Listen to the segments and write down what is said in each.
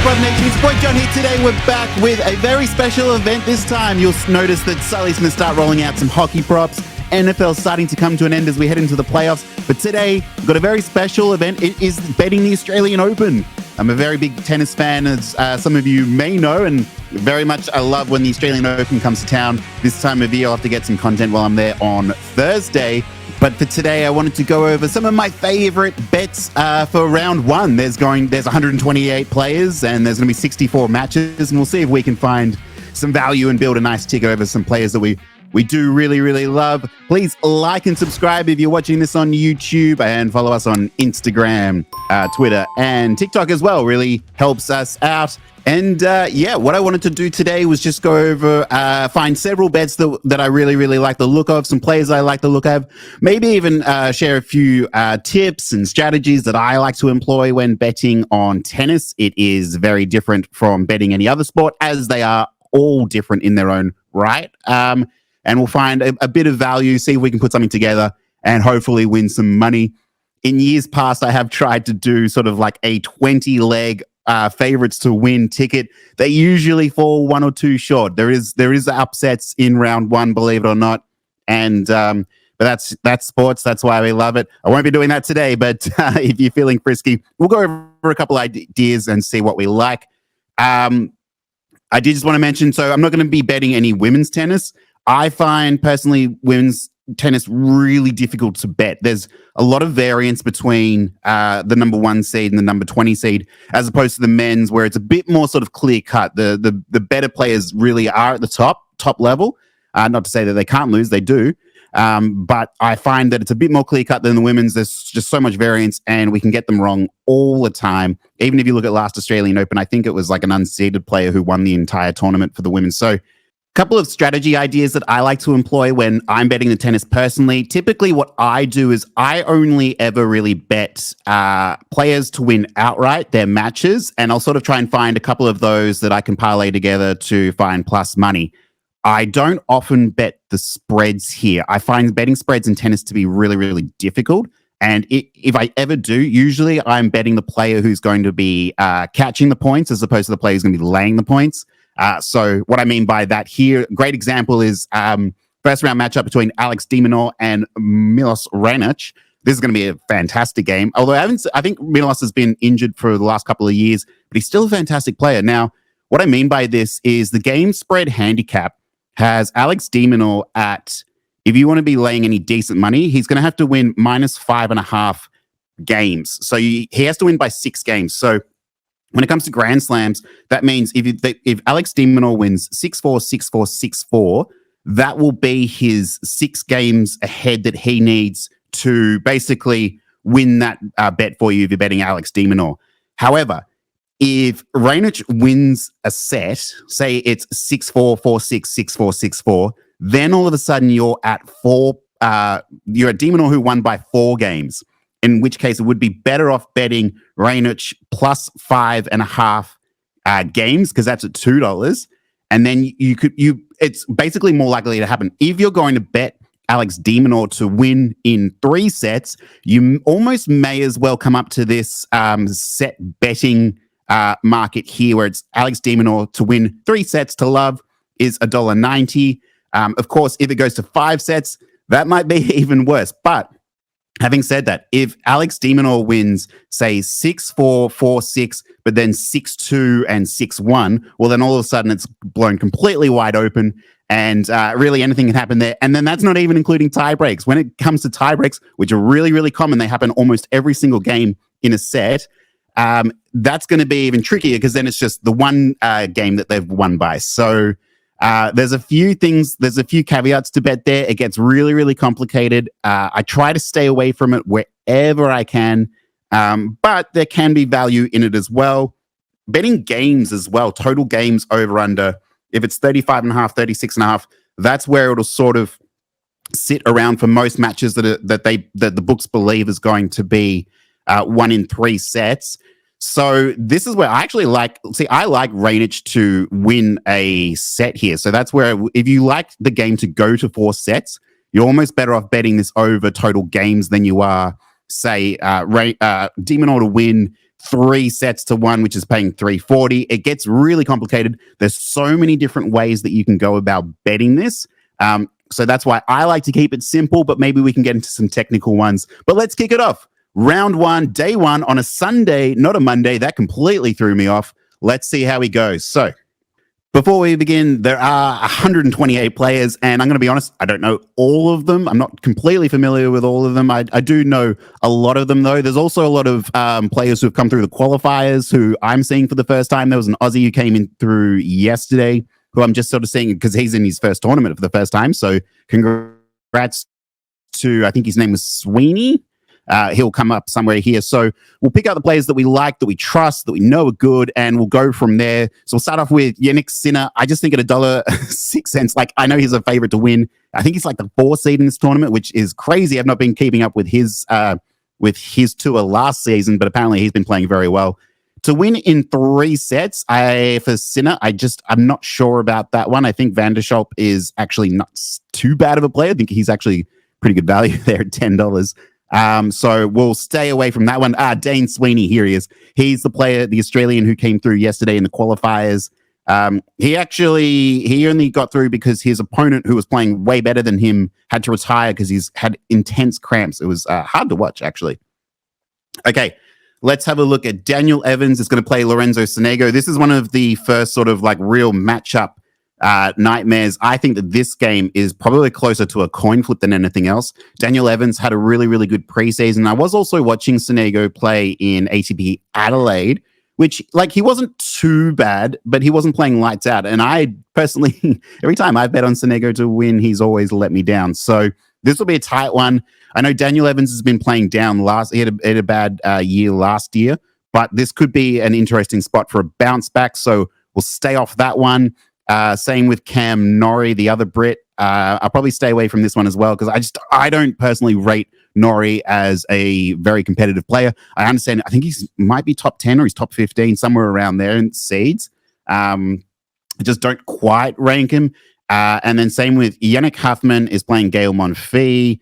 Brother Nation? It's Boy John here today. We're back with a very special event this time. You'll notice that Sully's going to start rolling out some hockey props. NFL's starting to come to an end as we head into the playoffs. But today, we've got a very special event. It is betting the Australian Open. I'm a very big tennis fan, as some of you may know, and very much I love when the Australian Open comes to town. This time of year, I'll have to get some content while I'm there on Thursday. But for today, I wanted to go over some of my favorite bets for round one. There's 128 players, and there's going to be 64 matches, and we'll see if we can find some value and build a nice ticket over some players that we do really, really love. Please like and subscribe if you're watching this on YouTube, and follow us on Instagram, Twitter, and TikTok as well. Really helps us out. And what I wanted to do today was just go over, find several bets that I really, really like the look of, some players I like the look of, maybe even share a few tips and strategies that I like to employ when betting on tennis. It is very different from betting any other sport, as they are all different in their own right. And we'll find a bit of value, see if we can put something together and hopefully win some money. In years past, I have tried to do sort of like a 20-leg favorites to win ticket. They usually fall one or two short. There is upsets in round one, believe it or not. And but that's sports. That's why we love it. I won't be doing that today, but if you're feeling frisky, we'll go over a couple ideas and see what we like. I did just want to mention, so I'm not going to be betting any women's tennis. I find personally women's tennis really difficult to bet. There's a lot of variance between the number 1 seed and the number 20 seed, as opposed to the men's, where it's a bit more sort of clear cut. The better players really are at the top level. Not to say that they can't lose, they do. But I find that it's a bit more clear cut than the women's. There's just so much variance, and we can get them wrong all the time. Even if you look at last Australian Open, I think it was like an unseeded player who won the entire tournament for the women. So couple of strategy ideas that I like to employ when I'm betting the tennis personally. Typically what I do is I only ever really bet players to win outright their matches, and I'll sort of try and find a couple of those that I can parlay together to find plus money. I don't often bet the spreads here. I find betting spreads in tennis to be really, really difficult. And if I ever do, usually I'm betting the player who's going to be catching the points as opposed to the player who's going to be laying the points. So what I mean by that here, great example is first round matchup between Alex de Minaur and Milos Raonic. This is going to be a fantastic game. Although I think Milos has been injured for the last couple of years, but he's still a fantastic player. Now, what I mean by this is the game spread handicap has Alex de Minaur at, if you want to be laying any decent money, he's going to have to win -5.5 games. So he has to win by 6 games. So when it comes to Grand Slams, that means if Alex de Minaur wins 6-4, 6-4, 6-4, that will be his 6 games ahead that he needs to basically win that bet for you if you're betting Alex de Minaur. However, if Raonic wins a set, say it's 6-4, 4-6, 6-4, 6-4, then all of a sudden you're at you're at de Minaur who won by 4 games. In which case it would be better off betting Raonic plus 5.5 games, because that's at $2. And then it's basically more likely to happen. If you're going to bet Alex de Minaur to win in 3 sets, you almost may as well come up to this set betting market here, where it's Alex de Minaur to win 3 sets to love is $1.90. Of course, if it goes to 5 sets, that might be even worse. But having said that, if Alex de Minaur wins, say 6-4, 4-6, but then 6-2 and 6-1, well, then all of a sudden it's blown completely wide open, and really anything can happen there. And then that's not even including tie breaks. When it comes to tie breaks, which are really, really common, they happen almost every single game in a set. That's going to be even trickier, because then it's just the one game that they've won by. So there's a few caveats to bet there. It gets really, really complicated. I try to stay away from it wherever I can, but there can be value in it as well. Betting games as well, total games over under, if it's 35.5, 36.5, that's where it'll sort of sit around for most matches that the books believe is going to be 1 in 3 sets. So this is where I actually I like Raonic to win a set here. So that's where, if you like the game to go to 4 sets, you're almost better off betting this over total games than you are, say, de Minaur to win 3-1, which is paying 340. It gets really complicated. There's so many different ways that you can go about betting this. So that's why I like to keep it simple, but maybe we can get into some technical ones. But let's kick it off. Round 1, day 1 on a Sunday, not a Monday. That completely threw me off. Let's see how he goes. So before we begin, there are 128 players, and I'm going to be honest, I don't know all of them. I'm not completely familiar with all of them. I do know a lot of them, though. There's also a lot of players who have come through the qualifiers who I'm seeing for the first time. There was an Aussie who came in through yesterday, who I'm just sort of seeing because he's in his first tournament for the first time. So congrats to, I think his name was Sweeney. He'll come up somewhere here. So we'll pick out the players that we like, that we trust, that we know are good, and we'll go from there. So we'll start off with Yannick Sinner. I just think at $1.06, like I know he's a favorite to win. I think he's like the 4th seed in this tournament, which is crazy. I've not been keeping up with his tour last season, but apparently he's been playing very well. To win in 3 sets, for Sinner, I'm not sure about that one. I think Van der Schoep is actually not too bad of a player. I think he's actually pretty good value there at $10. So we'll stay away from that one. Dane Sweeney, here he is. He's the player, the Australian who came through yesterday in the qualifiers. He only got through because his opponent, who was playing way better than him, had to retire because he's had intense cramps. It was hard to watch, actually. Okay, let's have a look at Daniel Evans. Is going to play Lorenzo Sonego. This is one of the first sort of like real matchup nightmares. I think that this game is probably closer to a coin flip than anything else. Daniel Evans had a really, really good preseason. I was also watching Sonego play in ATP Adelaide, which, like, he wasn't too bad, but he wasn't playing lights out. And I personally, every time I bet on Sonego to win, he's always let me down. So this will be a tight one. I know Daniel Evans has been playing down he had a bad year last year, but this could be an interesting spot for a bounce back. So we'll stay off that one. Same with Cam Norrie, the other Brit. I'll probably stay away from this one as well because I don't personally rate Norrie as a very competitive player. I understand. I think he might be top 10 or he's top 15, somewhere around there in seeds. I just don't quite rank him. And then same with Yannick Huffman is playing Gael Monfils.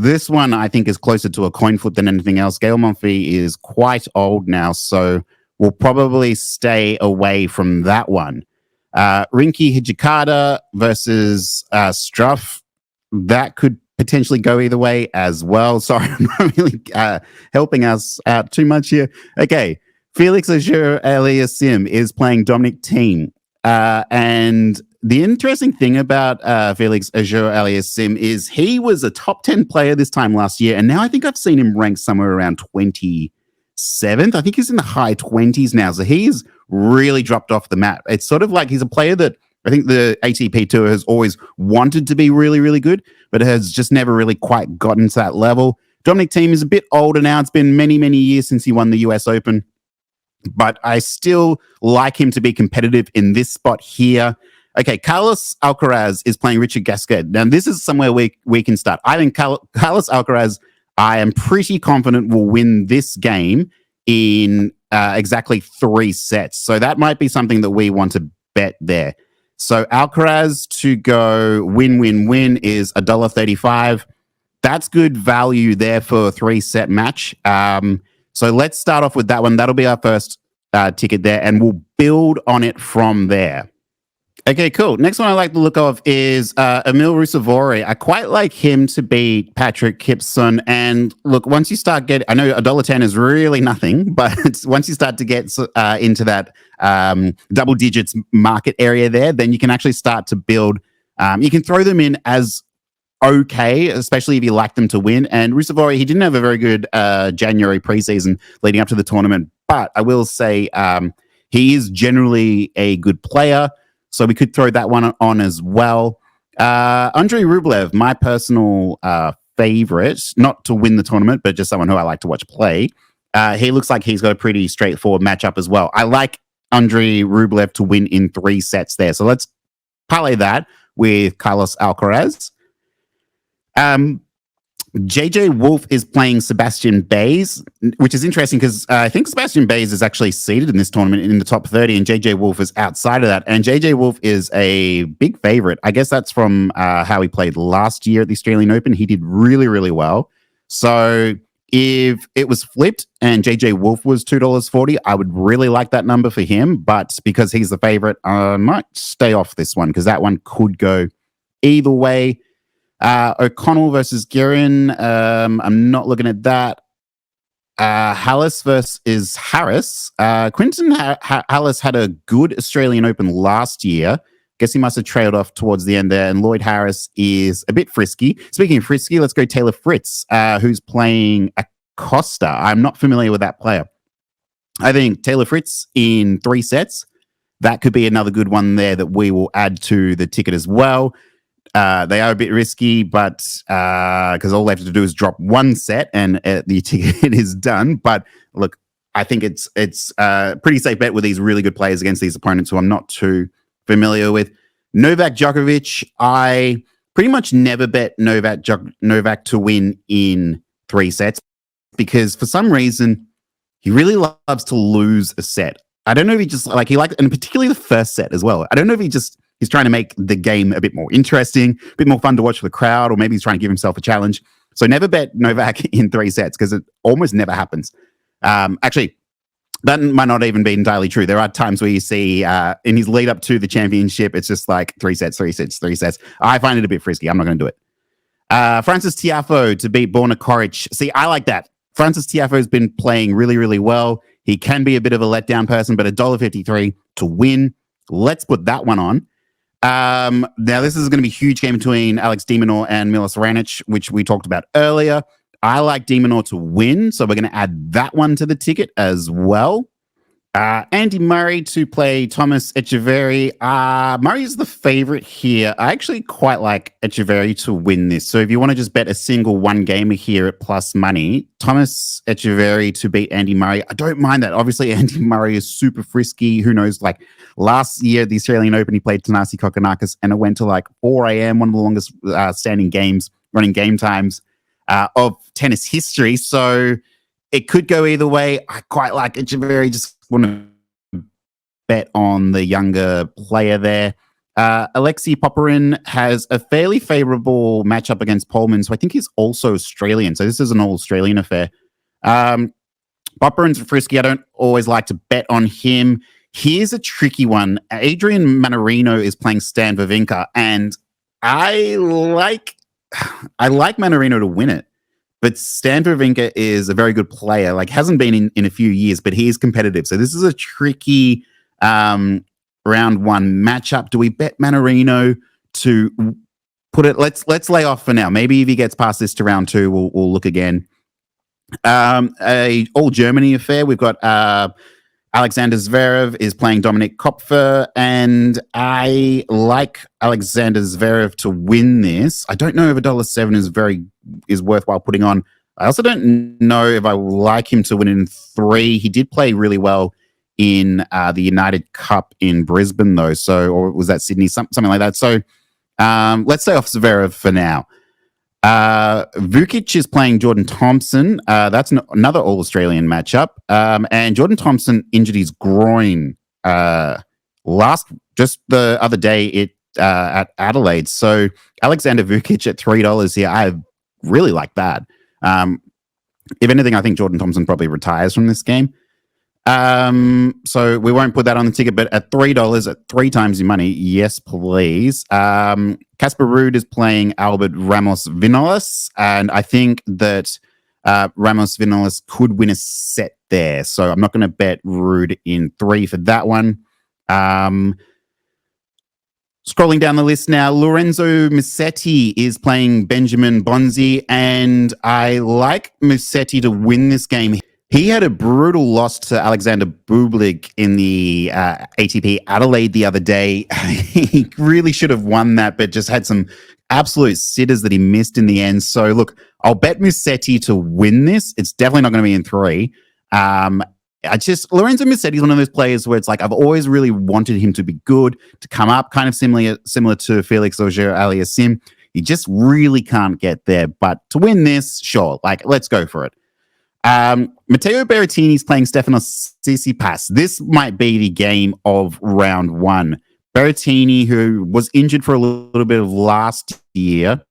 This one I think is closer to a coin flip than anything else. Gael Monfils is quite old now, so we'll probably stay away from that one. Rinky Hijikata versus Struff. That could potentially go either way as well. Sorry, I'm not really helping us out too much here. Okay, Felix Auger-Aliassime is playing Dominic Thiem. And the interesting thing about Felix Auger-Aliassime is he was a top 10 player this time last year, and now I think I've seen him ranked somewhere around 27th. I think he's in the high 20s now, so he's really dropped off the map. It's sort of like he's a player that I think the ATP Tour has always wanted to be really, really good, but has just never really quite gotten to that level. Dominic Thiem is a bit older now. It's been many, many years since he won the US Open, but I still like him to be competitive in this spot here. Okay, Carlos Alcaraz is playing Richard Gasquet. Now, this is somewhere we can start. I think Carlos Alcaraz, I am pretty confident, will win this game in exactly 3 sets. So that might be something that we want to bet there. So Alcaraz to go win is $1.35. That's good value there for a 3-set match. So let's start off with that one. That'll be our first ticket there, and we'll build on it from there. Okay, cool. Next one I like the look of is Emil Ruusuvuori. I quite like him to beat Patrick Kipson. And look, once you start getting, I know $1.10 is really nothing, but once you start to get into that double digits market area there, then you can actually start to build. You can throw them in as okay, especially if you like them to win. And Ruusuvuori, he didn't have a very good January preseason leading up to the tournament, but I will say he is generally a good player. So we could throw that one on as well. Andrei Rublev, my personal favorite, not to win the tournament, but just someone who I like to watch play. He looks like he's got a pretty straightforward matchup as well. I like Andrei Rublev to win in 3 sets there. So let's parlay that with Carlos Alcaraz. JJ Wolf is playing Sebastian Baez, which is interesting because I think Sebastian Baez is actually seeded in this tournament in the top 30, and JJ Wolf is outside of that. And JJ Wolf is a big favorite. I guess that's from how he played last year at the Australian Open. He did really, really well. So If it was flipped and JJ Wolf was $2.40, I would really like that number for him. But because he's the favorite, I might stay off this one because that one could go either way. O'Connell versus Guerin. I'm not looking at that. Hallis versus Harris. Quinton Hallis had a good Australian Open last year. Guess he must have trailed off towards the end there. And Lloyd Harris is a bit frisky. Speaking of frisky, let's go Taylor Fritz, who's playing Acosta. I'm not familiar with that player. I think Taylor Fritz in 3 sets, that could be another good one there that we will add to the ticket as well. They are a bit risky, but because all they have to do is drop 1 set and the ticket is done. But look, I think it's a pretty safe bet with these really good players against these opponents who I'm not too familiar with. Novak Djokovic, I pretty much never bet Novak to win in 3 sets because for some reason he really loves to lose a set. I don't know if he just and particularly the first set as well. I don't know if he's trying to make the game a bit more interesting, a bit more fun to watch for the crowd, or maybe he's trying to give himself a challenge. So never bet Novak in 3 sets because it almost never happens. Actually, that might not even be entirely true. There are times where you see in his lead up to the championship, it's just like 3 sets, 3 sets, 3 sets. I find it a bit frisky. I'm not going to do it. Francis Tiafoe to beat Borna Coric. See, I like that. Francis Tiafoe has been playing really, really well. He can be a bit of a letdown person, but $1.53 to win. Let's put that one on. Now, this is going to be a huge game between Alex de Minaur and Milos Raonic, which we talked about earlier. I like de Minaur to win, so we're going to add that one to the ticket as well. Andy Murray to play Thomas Etcheverry. Murray is the favorite here. I actually quite like Etcheverry to win this. So if you want to just bet a single one gamer here at plus money, Thomas Etcheverry to beat Andy Murray. I don't mind that. Obviously, Andy Murray is super frisky. Who knows? Like last year at the Australian Open, he played Thanasi Kokkinakis and it went to like 4 a.m., one of the longest standing games, running game times of tennis history. So it could go either way. I quite like Etcheverry. Just want to bet on the younger player there. Alexei Popyrin has a fairly favorable matchup against Polman, so I think he's also Australian. So this is an all-Australian affair. Popyrin's frisky. I don't always like to bet on him. Here's a tricky one. Adrian Mannarino is playing Stan Wawrinka, and I like Mannarino to win it. But Stan Wawrinka is a very good player, like hasn't been in a few years, but he is competitive. So this is a tricky round 1 matchup. Do we bet Mannarino to put it? Let's lay off for now. Maybe if he gets past this to round 2, we'll look again. A all Germany affair. We've got Alexander Zverev is playing Dominic Kopfer, and I like Alexander Zverev to win this. I don't know if $1.07 is worthwhile putting on. I also don't know if I like him to win in 3. He did play really well in the United Cup in Brisbane, though. So, or was that Sydney? Something like that. So let's stay off Zverev for now. Vukic is playing Jordan Thompson. That's another all-Australian matchup. And Jordan Thompson injured his groin just the other day at Adelaide. So Alexander Vukic at $3 here. I really like that. If anything, I think Jordan Thompson probably retires from this game. So we won't put that on the ticket, but at $3 at 3 times your money, yes, please. Casper Ruud is playing Albert Ramos Vinolas, and I think that Ramos Vinolas could win a set there. So I'm not going to bet Ruud in 3 for that one. Scrolling down the list now, Lorenzo Musetti is playing Benjamin Bonzi, and I like Musetti to win this game. He had a brutal loss to Alexander Bublik in the ATP Adelaide the other day. He really should have won that, but just had some absolute sitters that he missed in the end. So, look, I'll bet Musetti to win this. It's definitely not going to be in 3. Lorenzo Musetti is one of those players where it's like I've always really wanted him to be good, to come up, kind of similar to Felix Auger-Aliassime. He just really can't get there. But to win this, sure, let's go for it. Matteo Berrettini is playing Stefanos Tsitsipas. This might be the game of round 1. Berrettini, who was injured for a little bit of last year,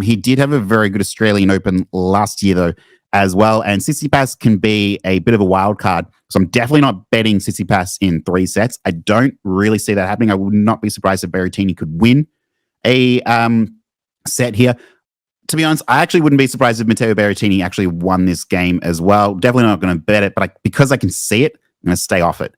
he did have a very good Australian Open last year, though, as well. And Tsitsipas can be a bit of a wild card. So I'm definitely not betting Tsitsipas in 3 sets. I don't really see that happening. I would not be surprised if Berrittini could win a set here. To be honest, I actually wouldn't be surprised if Matteo Berrettini actually won this game as well. Definitely not going to bet it, but because I can see it, I'm going to stay off it.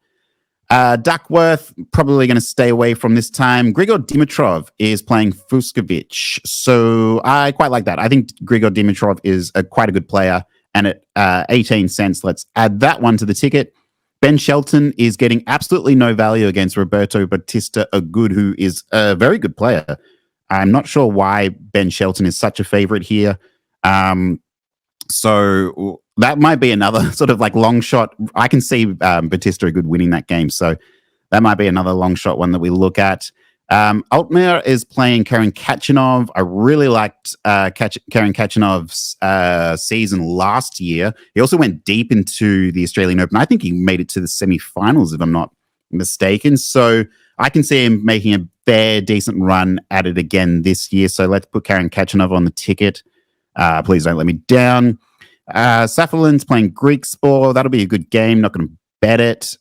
Duckworth, probably going to stay away from this time. Grigor Dimitrov is playing Fucsovics, so I quite like that. I think Grigor Dimitrov is quite a good player, and at 18 cents, let's add that one to the ticket. Ben Shelton is getting absolutely no value against Roberto Bautista Agut, who is a very good player. I'm not sure why Ben Shelton is such a favorite here. So that might be another sort of like long shot. I can see Bautista Agut winning that game. So that might be another long shot one that we look at. Altmaier is playing Karen Khachanov. I really liked Karen Khachanov's season last year. He also went deep into the Australian Open. I think he made it to the semi-finals, if I'm not mistaken. So I can see him making a fair, decent run at it again this year. So let's put Karen Khachanov on the ticket. Please don't let me down. Safalin's playing Greek Sport. That'll be a good game. Not going to bet it.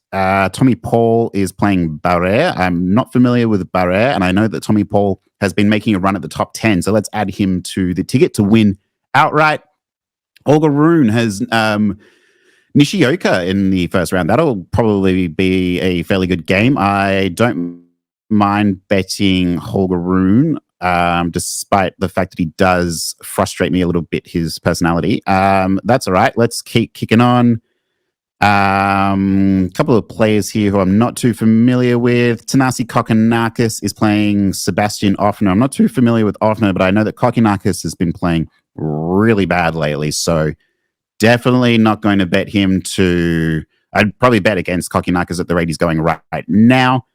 Tommy Paul is playing Barrère. I'm not familiar with Barrère, and I know that Tommy Paul has been making a run at the top 10. So let's add him to the ticket to win outright. Holger Rune has Nishioka in the first round. That'll probably be a fairly good game. I don't mind betting Holger Rune, despite the fact that he does frustrate me a little bit, his personality. That's all right. Let's keep kicking on. Couple of players here who I'm not too familiar with. Thanasi Kokkinakis is playing Sebastian Offner. I'm not too familiar with Offner, but I know that Kokkinakis has been playing really bad lately, so definitely not going to bet him to... I'd probably bet against Kokkinakis at the rate he's going right now.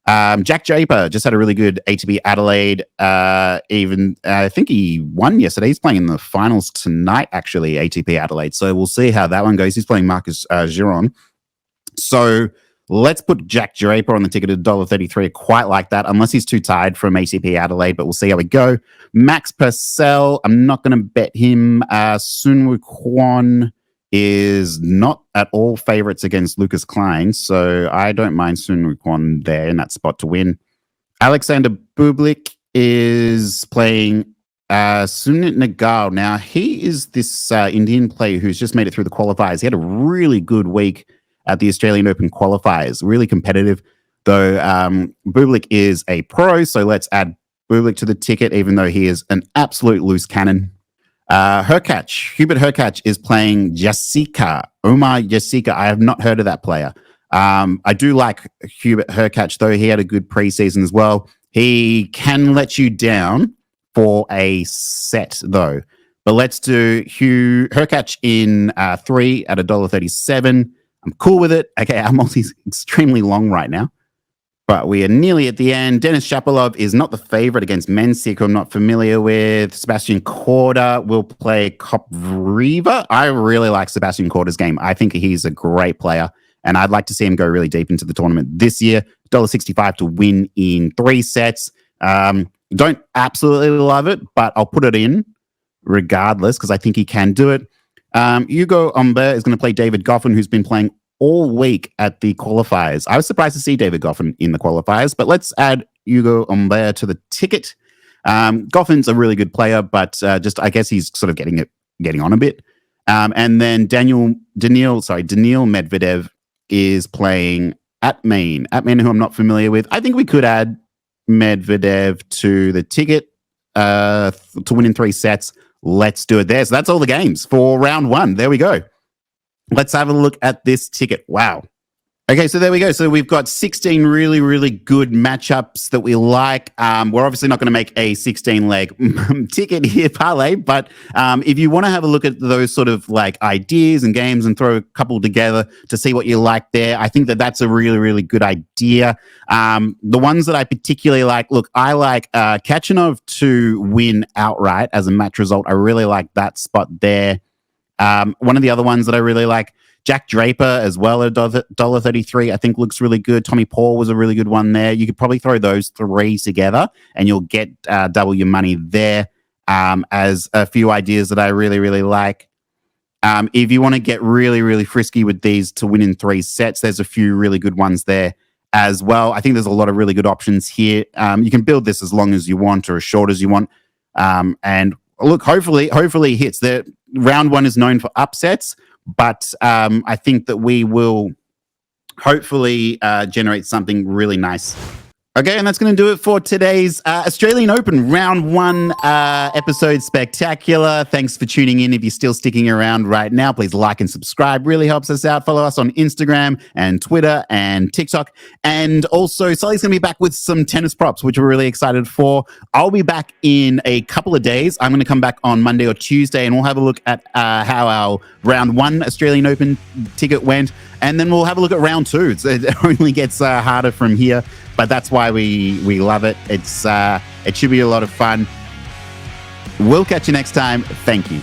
Jack Draper just had a really good ATP Adelaide. I think he won yesterday. He's playing in the finals tonight, actually, ATP Adelaide. So we'll see how that one goes. He's playing Marcus Giron. So let's put Jack Draper on the ticket at $1.33. I quite like that, unless he's too tired from ATP Adelaide, but we'll see how we go. Max Purcell, I'm not going to bet him. Sun Wukong is not at all favorites against Lucas Klein, so I don't mind Sun Wukong there in that spot to win. Alexander Bublik is playing Sunit Nagal. Now, he is this Indian player who's just made it through the qualifiers. He had a really good week at the Australian Open qualifiers, really competitive, though Bublik is a pro, so let's add Bublik to the ticket, even though he is an absolute loose cannon. Hubert Hurkacz is playing Omar Jessica. I have not heard of that player. I do like Hubert Hurkacz, though. He had a good preseason as well. He can let you down for a set, though. But let's do Hurkacz in 3 at $1.37. I'm cool with it. Okay, our multi's extremely long right now, but we are nearly at the end. Denis Shapovalov is not the favorite against Mensik, who I'm not familiar with. Sebastian Korda will play Kopriva. I really like Sebastian Korda's game. I think he's a great player, and I'd like to see him go really deep into the tournament this year. $1.65 to win in 3 sets. Don't absolutely love it, but I'll put it in regardless because I think he can do it. Hugo Humbert is going to play David Goffin, who's been playing all week at the qualifiers. I was surprised to see David Goffin in the qualifiers, but let's add Hugo Humbert to the ticket. Goffin's a really good player, but just I guess he's sort of getting on a bit. And then Daniil Medvedev is playing Atman, who I'm not familiar with. I think we could add Medvedev to the ticket to win in 3 sets. Let's do it there. So that's all the games for round 1. There we go. Let's have a look at this ticket. Wow. Okay, so there we go. So we've got 16 really, really good matchups that we like. We're obviously not going to make a 16-leg ticket here, parlay, but if you want to have a look at those sort of like ideas and games and throw a couple together to see what you like there, I think that that's a really, really good idea. The ones that I particularly like, look, I like Khachanov to win outright as a match result. I really like that spot there. One of the other ones that I really like, Jack Draper as well at $1.33, I think looks really good. Tommy Paul was a really good one there. You could probably throw those 3 together and you'll get double your money there as a few ideas that I really, really like. If you want to get really, really frisky with these to win in 3 sets, there's a few really good ones there as well. I think there's a lot of really good options here. You can build this as long as you want or as short as you want. And look, hopefully it hits. The round 1 is known for upsets, but I think that we will hopefully generate something really nice. Okay, and that's going to do it for today's Australian Open Round 1 episode spectacular. Thanks for tuning in. If you're still sticking around right now, please like and subscribe. Really helps us out. Follow us on Instagram and Twitter and TikTok. And also, Sully's going to be back with some tennis props, which we're really excited for. I'll be back in a couple of days. I'm going to come back on Monday or Tuesday, and we'll have a look at how our Round 1 Australian Open ticket went. And then we'll have a look at Round 2. It only gets harder from here. But that's why we love it. It should be a lot of fun. We'll catch you next time. Thank you.